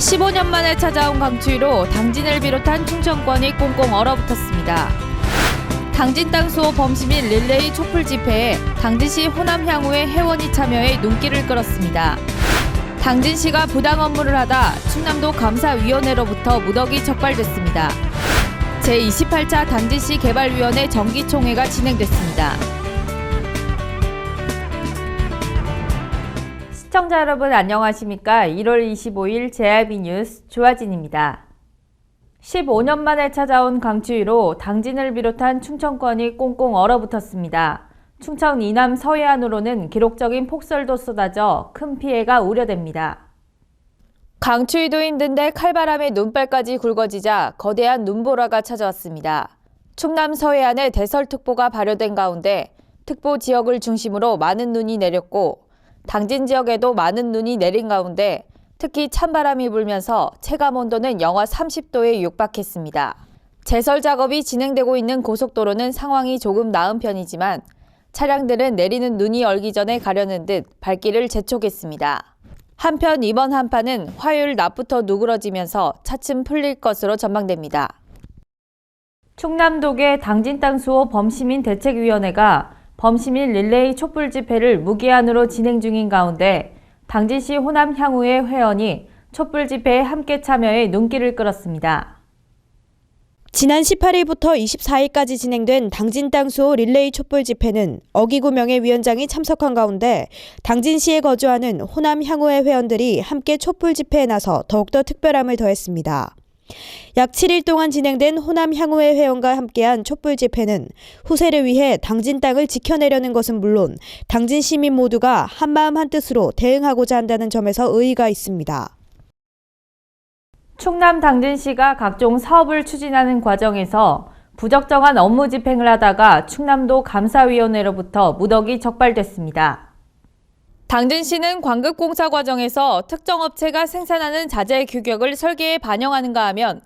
15년 만에 찾아온 강추위로 당진을 비롯한 충청권이 꽁꽁 얼어붙었습니다. 당진 땅 수호 범시민 릴레이 촛불 집회에 당진시 호남향후의 회원이 참여해 눈길을 끌었습니다. 당진시가 부당 업무를 하다 충남도 감사위원회로부터 무더기 적발됐습니다. 제28차 당진시 개발위원회 정기총회가 진행됐습니다. 시청자 여러분 안녕하십니까? 1월 25일 JIB 뉴스 조아진입니다. 15년 만에 찾아온 강추위로 당진을 비롯한 충청권이 꽁꽁 얼어붙었습니다. 충청 이남 서해안으로는 기록적인 폭설도 쏟아져 큰 피해가 우려됩니다. 강추위도 힘든데 칼바람에 눈발까지 굵어지자 거대한 눈보라가 찾아왔습니다. 충남 서해안에 대설특보가 발효된 가운데 특보 지역을 중심으로 많은 눈이 내렸고 당진 지역에도 많은 눈이 내린 가운데 특히 찬바람이 불면서 체감온도는 영하 30도에 육박했습니다. 제설 작업이 진행되고 있는 고속도로는 상황이 조금 나은 편이지만 차량들은 내리는 눈이 얼기 전에 가려는 듯 발길을 재촉했습니다. 한편 이번 한파는 화요일 낮부터 누그러지면서 차츰 풀릴 것으로 전망됩니다. 충남도계 당진 땅 수호 범시민 대책위원회가 범시민 릴레이 촛불 집회를 무기한으로 진행 중인 가운데 당진시 호남향후의 회원이 촛불 집회에 함께 참여해 눈길을 끌었습니다. 지난 18일부터 24일까지 진행된 당진 땅 수호 릴레이 촛불 집회는 어기구 명예위원장이 참석한 가운데 당진시에 거주하는 호남향후의 회원들이 함께 촛불 집회에 나서 더욱더 특별함을 더했습니다. 약 7일 동안 진행된 호남향후의 회원과 함께한 촛불 집회는 후세를 위해 당진 땅을 지켜내려는 것은 물론 당진 시민 모두가 한마음 한뜻으로 대응하고자 한다는 점에서 의의가 있습니다. 충남 당진시가 각종 사업을 추진하는 과정에서 부적정한 업무 집행을 하다가 충남도 감사위원회로부터 무더기 적발됐습니다. 당진시는 관급공사 과정에서 특정 업체가 생산하는 자재 규격을 설계에 반영하는가 하면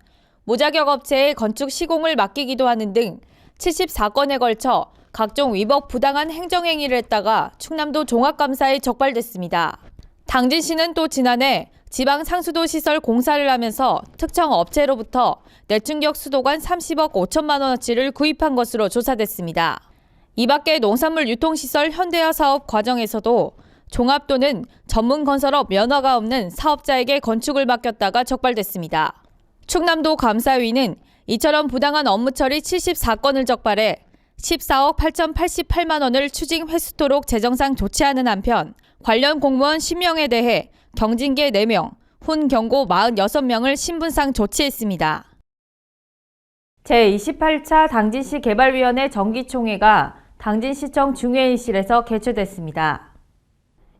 무자격 업체에 건축 시공을 맡기기도 하는 등 74건에 걸쳐 각종 위법 부당한 행정행위를 했다가 충남도 종합감사에 적발됐습니다. 당진시는 또 지난해 지방 상수도 시설 공사를 하면서 특정 업체로부터 내충격 수도관 30억 5천만 원어치를 구입한 것으로 조사됐습니다. 이 밖에 농산물 유통시설 현대화 사업 과정에서도 종합 또는 전문 건설업 면허가 없는 사업자에게 건축을 맡겼다가 적발됐습니다. 충남도 감사위는 이처럼 부당한 업무 처리 74건을 적발해 14억 8,088만 원을 추징 회수토록 재정상 조치하는 한편 관련 공무원 10명에 대해 경징계 4명, 훈경고 46명을 신분상 조치했습니다. 제28차 당진시 개발위원회 정기총회가 당진시청 중회의실에서 개최됐습니다.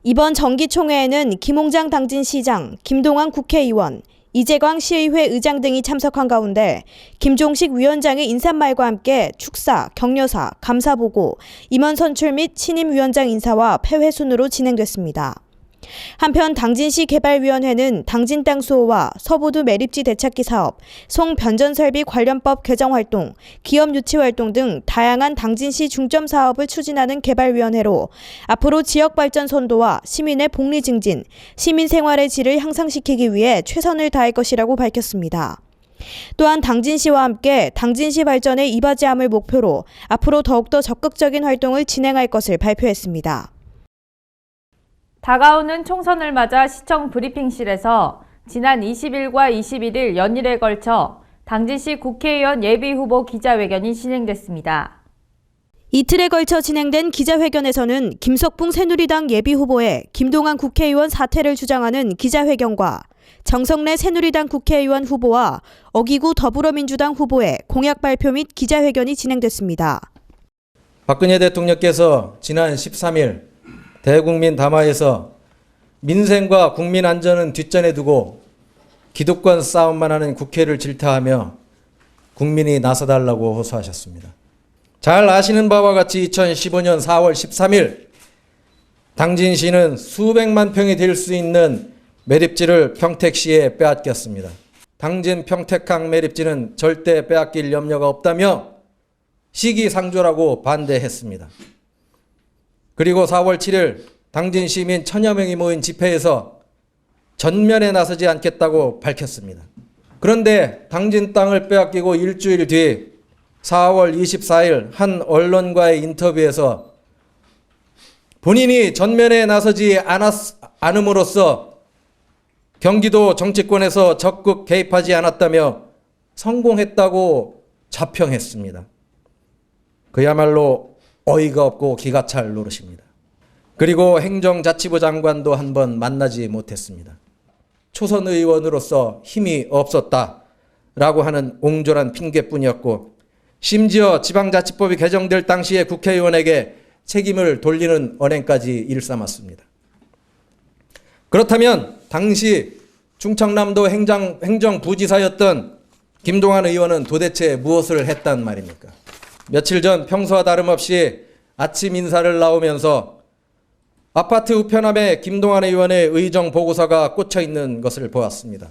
이번 정기총회에는 김홍장 당진시장, 김동완 국회의원, 이재광 시의회 의장 등이 참석한 가운데 김종식 위원장의 인사말과 함께 축사, 격려사, 감사보고, 임원 선출 및 신임 위원장 인사와 폐회 순으로 진행됐습니다. 한편 당진시 개발위원회는 당진 땅 수호와 서부두 매립지 되찾기 사업, 송 변전설비 관련법 개정 활동, 기업 유치 활동 등 다양한 당진시 중점 사업을 추진하는 개발위원회로 앞으로 지역 발전 선도와 시민의 복리 증진, 시민 생활의 질을 향상시키기 위해 최선을 다할 것이라고 밝혔습니다. 또한 당진시와 함께 당진시 발전에 이바지함을 목표로 앞으로 더욱더 적극적인 활동을 진행할 것을 발표했습니다. 다가오는 총선을 맞아 시청 브리핑실에서 지난 20일과 21일 연일에 걸쳐 당진시 국회의원 예비후보 기자회견이 진행됐습니다. 이틀에 걸쳐 진행된 기자회견에서는 김석붕 새누리당 예비후보의 김동완 국회의원 사퇴를 주장하는 기자회견과 정성래 새누리당 국회의원 후보와 어기구 더불어민주당 후보의 공약 발표 및 기자회견이 진행됐습니다. 박근혜 대통령께서 지난 13일 대국민 담화에서 민생과 국민 안전은 뒷전에 두고 기득권 싸움만 하는 국회를 질타하며 국민이 나서달라고 호소하셨습니다. 잘 아시는 바와 같이 2015년 4월 13일 당진시는 수백만 평이 될 수 있는 매립지를 평택시에 빼앗겼습니다. 당진 평택항 매립지는 절대 빼앗길 염려가 없다며 시기상조라고 반대했습니다. 그리고 4월 7일 당진 시민 1000여 명이 모인 집회에서 전면에 나서지 않겠다고 밝혔습니다. 그런데 당진 땅을 빼앗기고 일주일 뒤 4월 24일 한 언론과의 인터뷰에서 본인이 전면에 나서지 않음으로써 경기도 정치권에서 적극 개입하지 않았다며 성공했다고 자평했습니다. 그야말로 어이가 없고 기가 찰 노릇입니다. 그리고 행정자치부 장관도 한번 만나지 못했습니다. 초선 의원으로서 힘이 없었다라고 하는 옹졸한 핑계뿐이었고, 심지어 지방자치법이 개정될 당시에 국회의원에게 책임을 돌리는 언행까지 일삼았습니다. 그렇다면 당시 충청남도 행정부지사였던 김동완 의원은 도대체 무엇을 했단 말입니까? 며칠 전 평소와 다름없이 아침 인사를 나오면서 아파트 우편함에 김동완 의원의 의정 보고서가 꽂혀 있는 것을 보았습니다.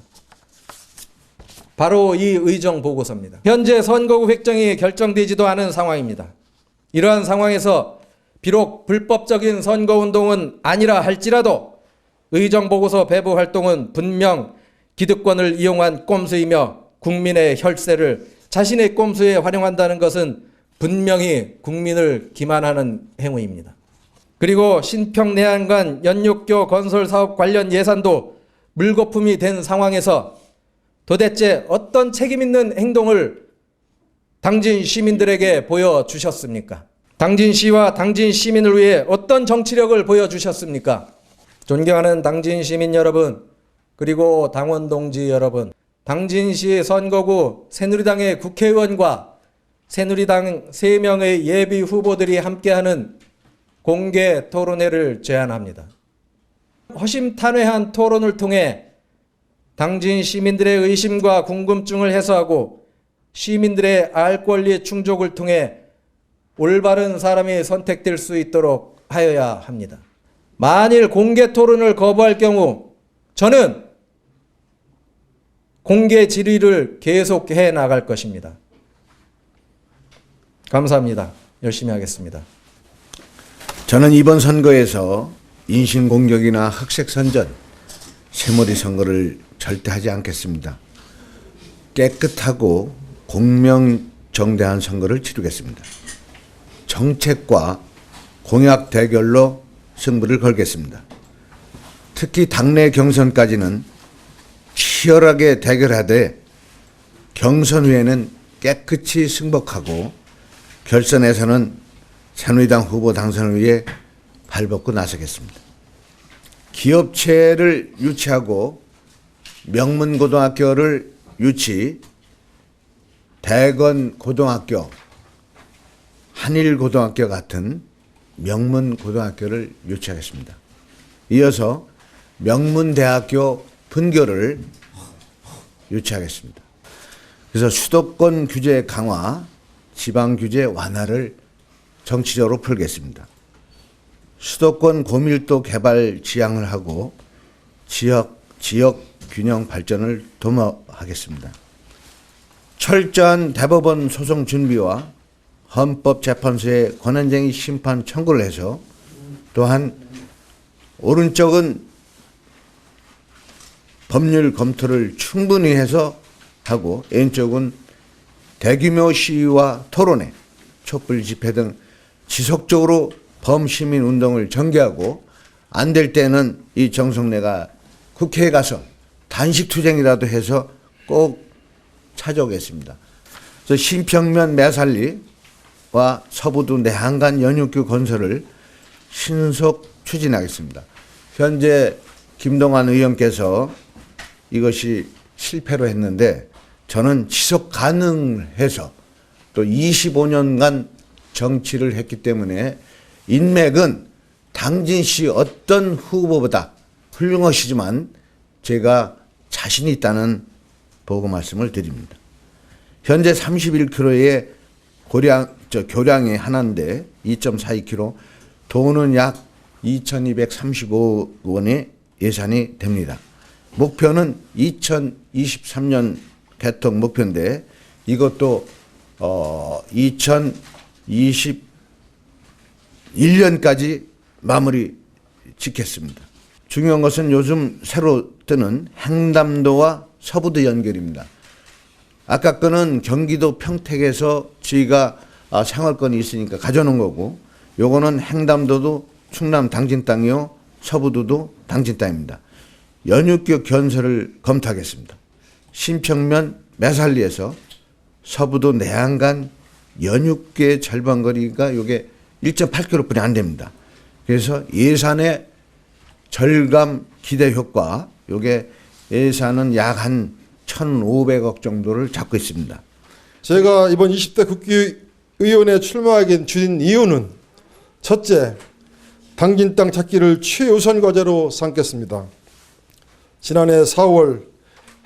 바로 이 의정 보고서입니다. 현재 선거구 획정이 결정되지도 않은 상황입니다. 이러한 상황에서 비록 불법적인 선거운동은 아니라 할지라도 의정 보고서 배부 활동은 분명 기득권을 이용한 꼼수이며 국민의 혈세를 자신의 꼼수에 활용한다는 것은 분명히 국민을 기만하는 행위입니다. 그리고 신평내안간 연육교 건설 사업 관련 예산도 물거품이 된 상황에서 도대체 어떤 책임 있는 행동을 당진 시민들에게 보여주셨습니까? 당진시와 당진 시민을 위해 어떤 정치력을 보여주셨습니까? 존경하는 당진 시민 여러분, 그리고 당원 동지 여러분, 당진시 선거구 새누리당의 국회의원과 새누리당 3명의 예비 후보들이 함께하는 공개 토론회를 제안합니다. 허심탄회한 토론을 통해 당진 시민들의 의심과 궁금증을 해소하고 시민들의 알 권리 충족을 통해 올바른 사람이 선택될 수 있도록 하여야 합니다. 만일 공개 토론을 거부할 경우 저는 공개 질의를 계속해 나갈 것입니다. 감사합니다. 열심히 하겠습니다. 저는 이번 선거에서 인신공격이나 흑색선전, 새머리 선거를 절대 하지 않겠습니다. 깨끗하고 공명정대한 선거를 치르겠습니다. 정책과 공약 대결로 승부를 걸겠습니다. 특히 당내 경선까지는 치열하게 대결하되 경선 후에는 깨끗이 승복하고 결선에서는 새누리당 후보 당선을 위해 발벗고 나서겠습니다. 기업체를 유치하고 명문고등학교를 유치, 대건고등학교, 한일고등학교 같은 명문고등학교를 유치하겠습니다. 이어서 명문대학교 분교를 유치하겠습니다. 그래서 수도권 규제 강화, 지방 규제 완화를 정치적으로 풀겠습니다. 수도권 고밀도 개발 지향을 하고 지역 균형 발전을 도모하겠습니다. 철저한 대법원 소송 준비와 헌법재판소의 권한쟁의 심판 청구를 해서 또한 오른쪽은 법률 검토를 충분히 해서 하고 왼쪽은 대규모 시위와 토론회, 촛불 집회 등 지속적으로 범시민 운동을 전개하고 안 될 때는 이 정성래가 국회에 가서 단식투쟁이라도 해서 꼭 찾아오겠습니다. 그래서 신평면 매살리와 서부도 내한간 연육교 건설을 신속 추진하겠습니다. 현재 김동완 의원께서 이것이 실패로 했는데 저는 지속 가능해서 또 25년간 정치를 했기 때문에 인맥은 당진시 어떤 후보보다 훌륭하시지만 제가 자신이 있다는 보고 말씀을 드립니다. 현재 31km의 교량이 하나인데 2.42km, 돈은 약 2,235억 원의 예산이 됩니다. 목표는 2023년 개통 목표인데 이것도 2021년까지 마무리 짓겠습니다. 중요한 것은 요즘 새로 뜨는 행담도와 서부도 연결입니다. 아까 거는 경기도 평택에서 저희가 생활권이 있으니까 가져놓은 거고, 요거는 행담도도 충남 당진 땅이요, 서부도도 당진 땅입니다. 연육교 건설을 검토하겠습니다. 신평면 매살리에서 서부도 내안간 연육교의 절반 거리가 요게 1.8km뿐이 안 됩니다. 그래서 예산의 절감 기대 효과, 요게 예산은 약 한 1,500억 정도를 잡고 있습니다. 제가 이번 20대 국회의원에 출마하게 된 이유는 첫째, 당진 땅 찾기를 최우선 과제로 삼겠습니다. 지난해 4월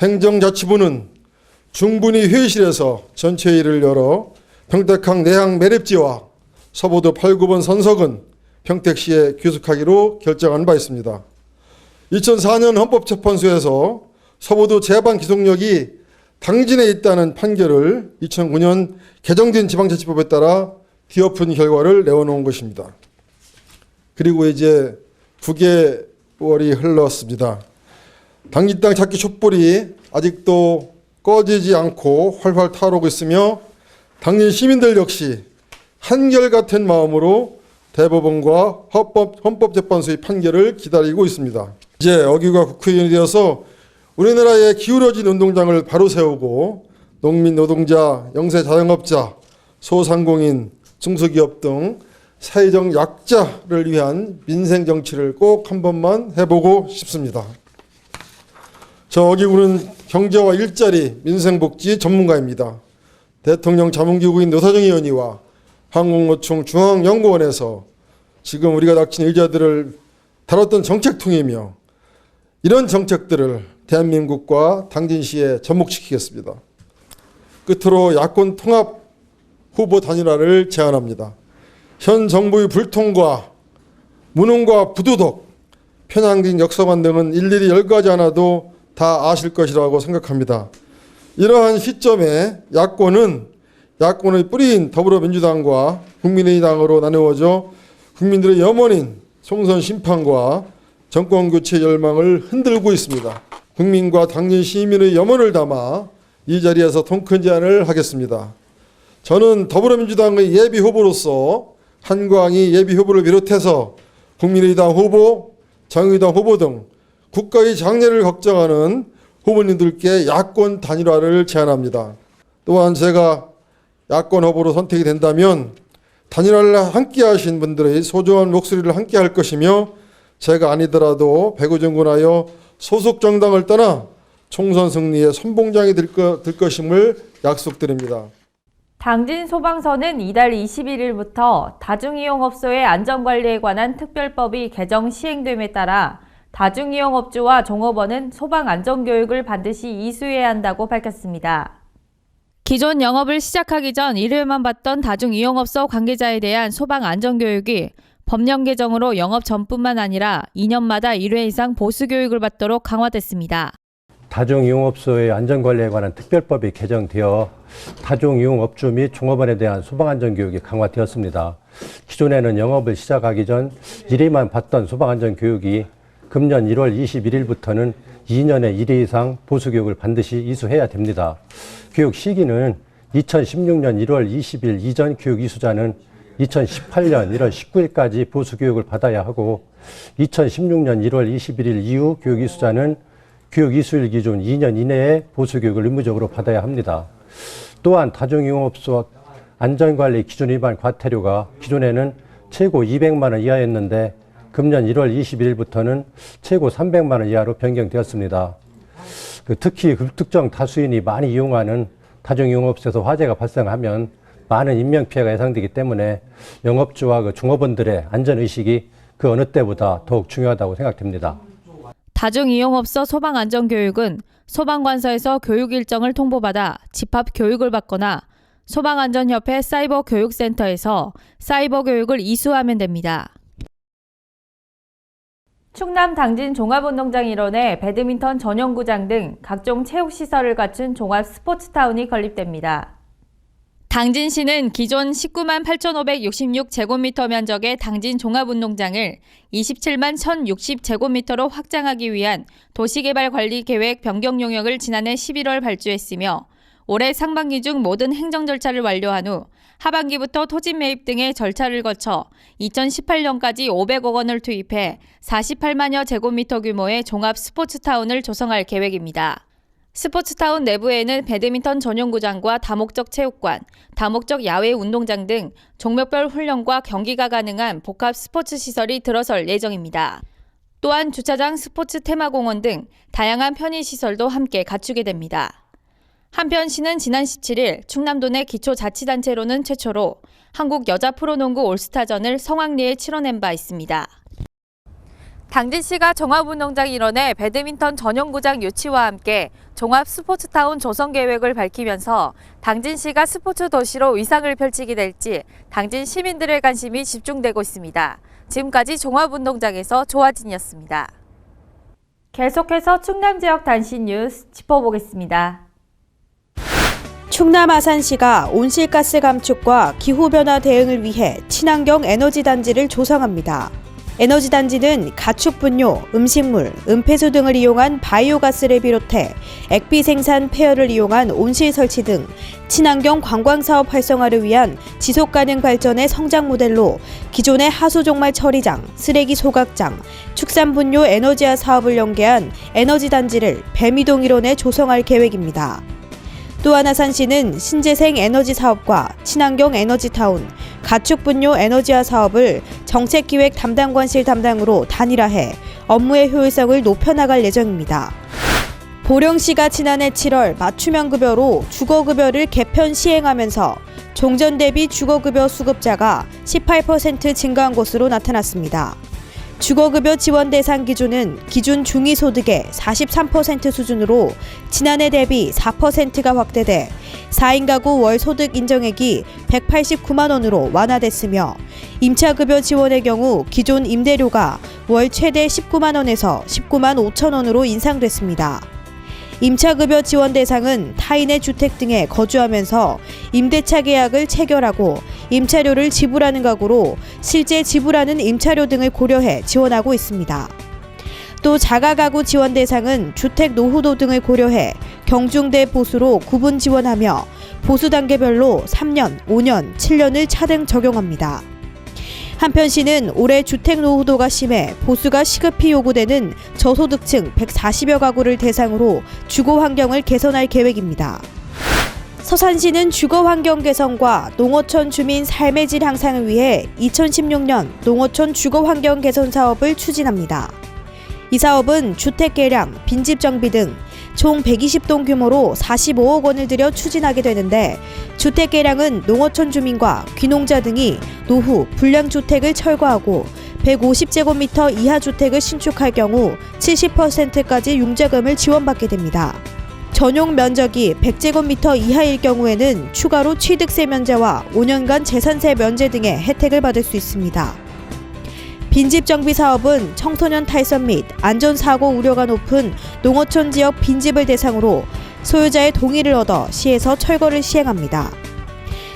행정자치부는 충분히 회의실에서 전체회의를 열어 평택항 내항 매립지와 서부도 8, 9번 선석은 평택시에 귀속하기로 결정한 바 있습니다. 2004년 헌법재판소에서 서부도 제반 기속력이 당진에 있다는 판결을 2009년 개정된 지방자치법에 따라 뒤엎은 결과를 내어놓은 것입니다. 그리고 이제 9개월이 흘렀습니다. 당진 땅 찾기 촛불이 아직도 꺼지지 않고 활활 타오르고 있으며 당진 시민들 역시 한결같은 마음으로 대법원과 헌법재판소의 판결을 기다리고 있습니다. 이제 어기가 국회의원이 되어서 우리나라의 기울어진 운동장을 바로 세우고 농민, 노동자, 영세 자영업자, 소상공인, 중소기업 등 사회적 약자를 위한 민생 정치를 꼭 한 번만 해보고 싶습니다. 저 어기구는 경제와 일자리, 민생복지 전문가입니다. 대통령 자문기구인 노사정 의원이와 항공노총 중앙연구원에서 지금 우리가 닥친 의자들을 다뤘던 정책통이며 이런 정책들을 대한민국과 당진시에 접목시키겠습니다. 끝으로 야권 통합 후보 단일화를 제안합니다. 현 정부의 불통과 무능과 부도덕, 편향된 역사관 등은 일일이 열거하지 않아도 다 아실 것이라고 생각합니다. 이러한 시점에 야권의 뿌리인 더불어민주당과 국민의당으로 나누어져 국민들의 염원인 총선 심판과 정권교체 열망을 흔들고 있습니다. 국민과 당진 시민의 염원을 담아 이 자리에서 통큰 제안을 하겠습니다. 저는 더불어민주당의 예비후보로서 한광희 예비후보를 비롯해서 국민의당 후보, 정의당 후보 등 국가의 장래를 걱정하는 후보님들께 야권 단일화를 제안합니다. 또한 제가 야권 후보로 선택이 된다면 단일화를 함께 하신 분들의 소중한 목소리를 함께 할 것이며 제가 아니더라도 배구정군하여 소속 정당을 떠나 총선 승리의 선봉장이 될 것임을 약속드립니다. 당진 소방서는 이달 21일부터 다중이용업소의 안전관리에 관한 특별법이 개정 시행됨에 따라 다중이용업주와 종업원은 소방안전교육을 반드시 이수해야 한다고 밝혔습니다. 기존 영업을 시작하기 전 1회만 받던 다중이용업소 관계자에 대한 소방안전교육이 법령 개정으로 영업 전뿐만 아니라 2년마다 1회 이상 보수교육을 받도록 강화됐습니다. 다중이용업소의 안전관리에 관한 특별법이 개정되어 다중이용업주 및 종업원에 대한 소방안전교육이 강화되었습니다. 기존에는 영업을 시작하기 전 1회만 받던 소방안전교육이 금년 1월 21일부터는 2년에 1회 이상 보수교육을 반드시 이수해야 됩니다. 교육 시기는 2016년 1월 20일 이전 교육 이수자는 2018년 1월 19일까지 보수교육을 받아야 하고 2016년 1월 21일 이후 교육 이수자는 교육 이수일 기준 2년 이내에 보수교육을 의무적으로 받아야 합니다. 또한 다중이용업소 안전관리 기준 위반 과태료가 기존에는 최고 200만 원 이하였는데 금년 1월 21일부터는 최고 300만 원 이하로 변경되었습니다. 특히 특정 다수인이 많이 이용하는 다중이용업소에서 화재가 발생하면 많은 인명피해가 예상되기 때문에 영업주와 종업원들의 안전의식이 그 어느 때보다 더욱 중요하다고 생각됩니다. 다중이용업소 소방안전교육은 소방관서에서 교육 일정을 통보받아 집합 교육을 받거나 소방안전협회 사이버교육센터에서 사이버 교육을 이수하면 됩니다. 충남 당진 종합운동장 일원에 배드민턴 전용구장 등 각종 체육시설을 갖춘 종합 스포츠타운이 건립됩니다. 당진시는 기존 19만 8,566제곱미터 면적의 당진 종합운동장을 27만 1,060제곱미터로 확장하기 위한 도시개발관리계획 변경 용역을 지난해 11월 발주했으며 올해 상반기 중 모든 행정 절차를 완료한 후 하반기부터 토지 매입 등의 절차를 거쳐 2018년까지 500억 원을 투입해 48만여 제곱미터 규모의 종합 스포츠타운을 조성할 계획입니다. 스포츠타운 내부에는 배드민턴 전용구장과 다목적 체육관, 다목적 야외 운동장 등 종목별 훈련과 경기가 가능한 복합 스포츠 시설이 들어설 예정입니다. 또한 주차장, 스포츠 테마공원 등 다양한 편의시설도 함께 갖추게 됩니다. 한편 시는 지난 17일 충남도 내 기초자치단체로는 최초로 한국 여자 프로농구 올스타전을 성황리에 치러낸 바 있습니다. 당진시가 종합운동장 일원의 배드민턴 전용구장 유치와 함께 종합 스포츠타운 조성 계획을 밝히면서 당진시가 스포츠 도시로 위상을 펼치게 될지 당진 시민들의 관심이 집중되고 있습니다. 지금까지 종합운동장에서 조아진이었습니다. 계속해서 충남 지역 단신 뉴스 짚어보겠습니다. 충남 아산시가 온실가스 감축과 기후변화 대응을 위해 친환경 에너지단지를 조성합니다. 에너지단지는 가축분뇨, 음식물, 은폐수 등을 이용한 바이오가스를 비롯해 액비 생산 폐열을 이용한 온실 설치 등 친환경 관광사업 활성화를 위한 지속가능 발전의 성장 모델로 기존의 하수종말 처리장, 쓰레기 소각장, 축산분뇨 에너지화 사업을 연계한 에너지단지를 배미동 일원에 조성할 계획입니다. 또한 아산시는 신재생 에너지 사업과 친환경 에너지타운, 가축분뇨 에너지화 사업을 정책기획 담당관실 담당으로 단일화해 업무의 효율성을 높여나갈 예정입니다. 보령시가 지난해 7월 맞춤형 급여로 주거급여를 개편 시행하면서 종전 대비 주거급여 수급자가 18% 증가한 것으로 나타났습니다. 주거급여 지원 대상 기준은 기준 중위소득의 43% 수준으로 지난해 대비 4%가 확대돼 4인 가구 월 소득 인정액이 189만 원으로 완화됐으며 임차급여 지원의 경우 기존 임대료가 월 최대 19만 원에서 19만 5천 원으로 인상됐습니다. 임차급여 지원 대상은 타인의 주택 등에 거주하면서 임대차 계약을 체결하고 임차료를 지불하는 가구로 실제 지불하는 임차료 등을 고려해 지원하고 있습니다. 또 자가가구 지원 대상은 주택 노후도 등을 고려해 경중대 보수로 구분 지원하며 보수 단계별로 3년, 5년, 7년을 차등 적용합니다. 한편 시는 올해 주택 노후도가 심해 보수가 시급히 요구되는 저소득층 140여 가구를 대상으로 주거 환경을 개선할 계획입니다. 서산시는 주거 환경 개선과 농어촌 주민 삶의 질 향상을 위해 2016년 농어촌 주거 환경 개선 사업을 추진합니다. 이 사업은 주택 개량, 빈집 정비 등 총 120동 규모로 45억 원을 들여 추진하게 되는데 주택 개량은 농어촌 주민과 귀농자 등이 노후, 불량주택을 철거하고 150제곱미터 이하 주택을 신축할 경우 70%까지 융자금을 지원받게 됩니다. 전용 면적이 100제곱미터 이하일 경우에는 추가로 취득세 면제와 5년간 재산세 면제 등의 혜택을 받을 수 있습니다. 빈집 정비 사업은 청소년 탈선 및 안전사고 우려가 높은 농어촌 지역 빈집을 대상으로 소유자의 동의를 얻어 시에서 철거를 시행합니다.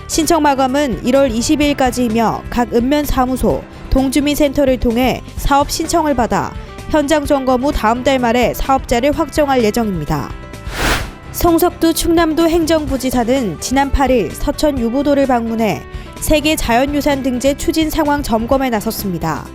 신청 마감은 1월 22일까지이며 각 읍면사무소, 동주민센터를 통해 사업 신청을 받아 현장 점검 후 다음 달 말에 사업자를 확정할 예정입니다. 성석두 충남도 행정부지사는 지난 8일 서천 유보도를 방문해 세계 자연유산 등재 추진 상황 점검에 나섰습니다.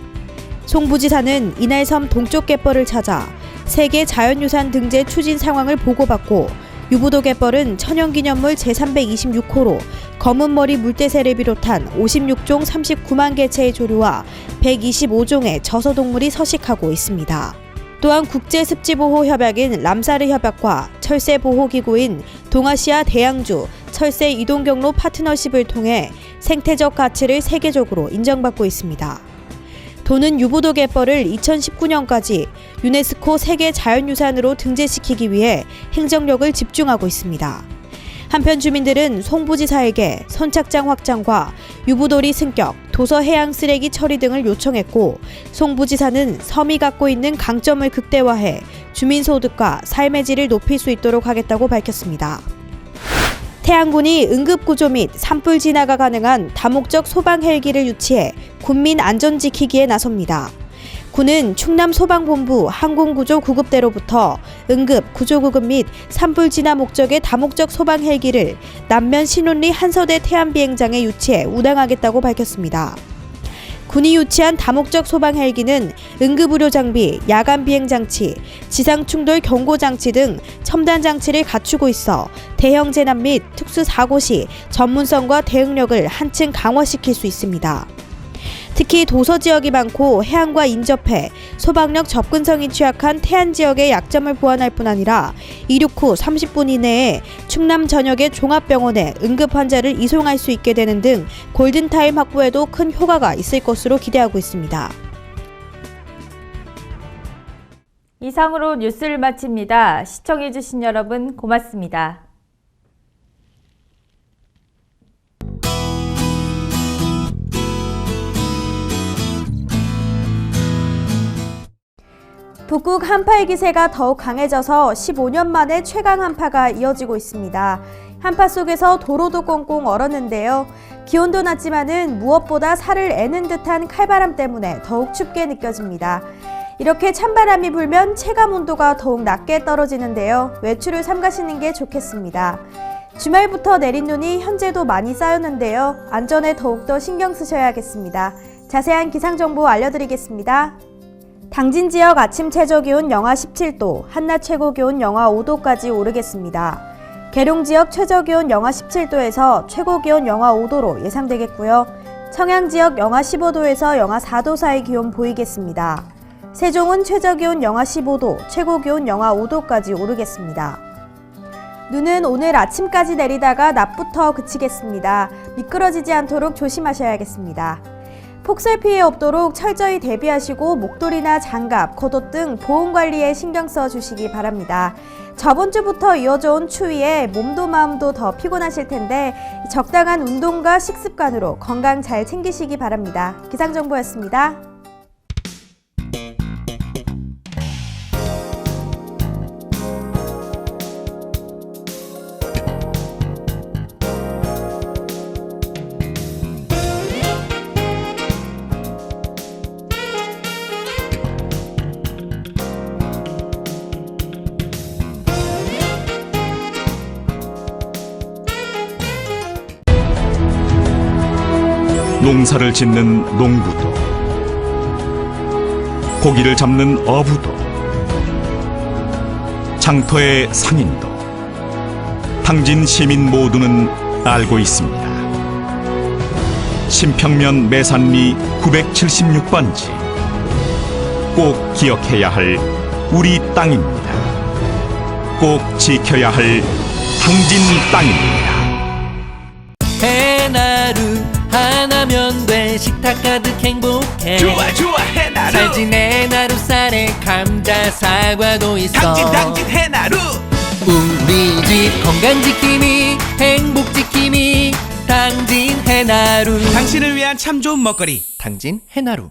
송 부지사는 이날 섬 동쪽 갯벌을 찾아 세계 자연유산 등재 추진 상황을 보고받고 유보도 갯벌은 천연기념물 제326호로 검은머리 물대새를 비롯한 56종 39만 개체의 조류와 125종의 저서동물이 서식하고 있습니다. 또한 국제습지보호협약인 람사르 협약과 철새보호기구인 동아시아 대양주 철새 이동경로 파트너십을 통해 생태적 가치를 세계적으로 인정받고 있습니다. 도는 유보도 갯벌을 2019년까지 유네스코 세계 자연유산으로 등재시키기 위해 행정력을 집중하고 있습니다. 한편 주민들은 송 부지사에게 선착장 확장과 유보도리 승격, 도서 해양 쓰레기 처리 등을 요청했고 송 부지사는 섬이 갖고 있는 강점을 극대화해 주민 소득과 삶의 질을 높일 수 있도록 하겠다고 밝혔습니다. 태안군이 응급구조 및 산불 진화가 가능한 다목적 소방 헬기를 유치해 군민 안전 지키기에 나섭니다. 군은 충남소방본부 항공구조구급대로부터 응급, 구조구급 및 산불 진화 목적의 다목적 소방 헬기를 남면 신운리 한서대 태안비행장에 유치해 운항하겠다고 밝혔습니다. 군이 유치한 다목적 소방 헬기는 응급의료 장비, 야간 비행 장치, 지상 충돌 경고 장치 등 첨단 장치를 갖추고 있어 대형 재난 및 특수 사고 시 전문성과 대응력을 한층 강화시킬 수 있습니다. 특히 도서 지역이 많고 해안과 인접해 소방력 접근성이 취약한 태안 지역의 약점을 보완할 뿐 아니라 이륙 후 30분 이내에 충남 전역의 종합병원에 응급 환자를 이송할 수 있게 되는 등 골든타임 확보에도 큰 효과가 있을 것으로 기대하고 있습니다. 이상으로 뉴스를 마칩니다. 시청해주신 여러분 고맙습니다. 북극 한파의 기세가 더욱 강해져서 15년 만에 최강 한파가 이어지고 있습니다. 한파 속에서 도로도 꽁꽁 얼었는데요. 기온도 낮지만은 무엇보다 살을 애는 듯한 칼바람 때문에 더욱 춥게 느껴집니다. 이렇게 찬바람이 불면 체감 온도가 더욱 낮게 떨어지는데요. 외출을 삼가시는 게 좋겠습니다. 주말부터 내린 눈이 현재도 많이 쌓였는데요. 안전에 더욱더 신경 쓰셔야겠습니다. 자세한 기상정보 알려드리겠습니다. 당진 지역 아침 최저기온 영하 17도, 한낮 최고기온 영하 5도까지 오르겠습니다. 계룡 지역 최저기온 영하 17도에서 최고기온 영하 5도로 예상되겠고요. 청양 지역 영하 15도에서 영하 4도 사이 기온 보이겠습니다. 세종은 최저기온 영하 15도, 최고기온 영하 5도까지 오르겠습니다. 눈은 오늘 아침까지 내리다가 낮부터 그치겠습니다. 미끄러지지 않도록 조심하셔야겠습니다. 폭설 피해 없도록 철저히 대비하시고 목도리나 장갑, 겉옷 등 보온 관리에 신경 써 주시기 바랍니다. 저번 주부터 이어져 온 추위에 몸도 마음도 더 피곤하실 텐데 적당한 운동과 식습관으로 건강 잘 챙기시기 바랍니다. 기상정보였습니다. 농사를 짓는 농부도, 고기를 잡는 어부도, 장터의 상인도, 당진 시민 모두는 알고 있습니다. 신평면 매산리 976번지, 꼭 기억해야 할 우리 땅입니다. 꼭 지켜야 할 당진 땅입니다. 해나루 하나면 돼. 식탁 가득 행복해. 좋아 해나루. 살진 해나루 쌀에 감자 사과도 있어. 당진 해나루. 우리 집 건강 지킴이 행복 지킴이 당진 해나루. 당신을 위한 참 좋은 먹거리 당진 해나루.